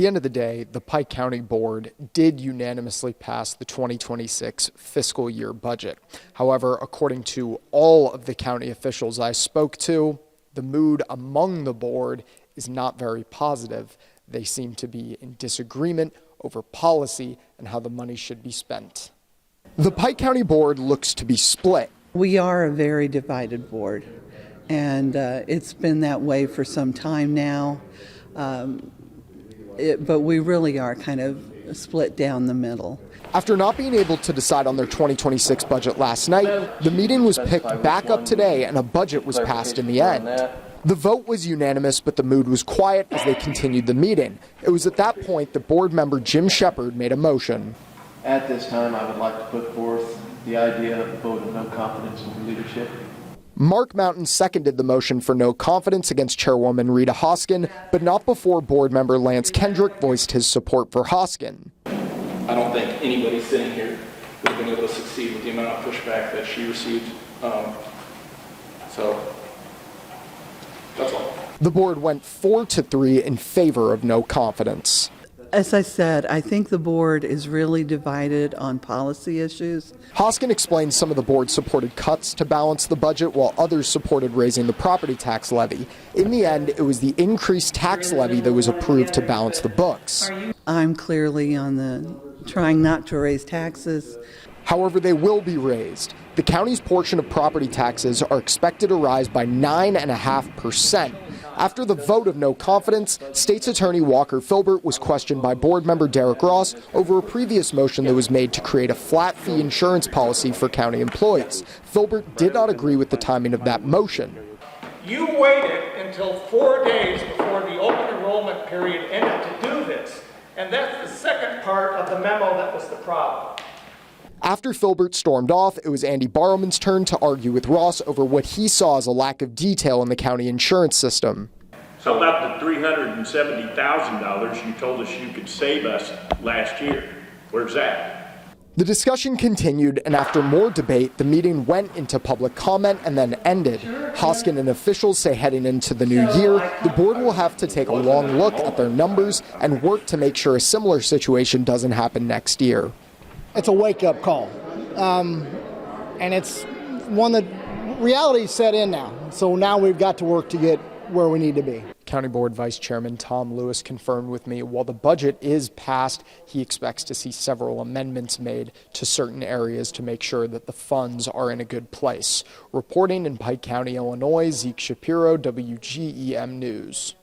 the end of the day, the Pike County Board did unanimously pass the 2026 fiscal year budget. However, according to all of the county officials I spoke to, the mood among the board is not very positive. They seem to be in disagreement over policy and how the money should be spent. The Pike County Board looks to be split. We are a very divided board, and it's been that way for some time now. But we really are kind of split down the middle. After not being able to decide on their 2026 budget last night, the meeting was picked back up today and a budget was passed in the end. The vote was unanimous, but the mood was quiet as they continued the meeting. It was at that point that board member Jim Shepard made a motion. At this time, I would like to put forth the idea of a vote of no confidence in the leadership. Mark Mountain seconded the motion for no confidence against Chairwoman Rita Hoskin, but not before board member Lance Kendrick voiced his support for Hoskin. I don't think anybody sitting here would have been able to succeed with the amount of pushback that she received. So that's all. The board went 4-3 in favor of no confidence. As I said, I think the board is really divided on policy issues. Hoskin explained some of the board supported cuts to balance the budget while others supported raising the property tax levy. In the end, it was the increased tax levy that was approved to balance the books. I'm clearly on the trying not to raise taxes. However, they will be raised. The county's portion of property taxes are expected to rise by 9.5%. After the vote of no confidence, State's Attorney Walker Filbert was questioned by board member Derek Ross over a previous motion that was made to create a flat fee insurance policy for county employees. Filbert did not agree with the timing of that motion. You waited until 4 days before the open enrollment period ended to do this, and that's the second part of the memo that was the problem. After Filbert stormed off, it was Andy Barrowman's turn to argue with Ross over what he saw as a lack of detail in the county insurance system. So about the $370,000 you told us you could save us last year, where's that? The discussion continued, and after more debate, the meeting went into public comment and then ended. Hoskin and officials say heading into the new year, the board will have to take a long look at their numbers and work to make sure a similar situation doesn't happen next year. It's a wake-up call, and it's one that reality set in now. So now we've got to work to get where we need to be. County Board Vice Chairman Tom Lewis confirmed with me while the budget is passed, he expects to see several amendments made to certain areas to make sure that the funds are in a good place. Reporting in Pike County, Illinois, Zeke Shapiro, WGEM News.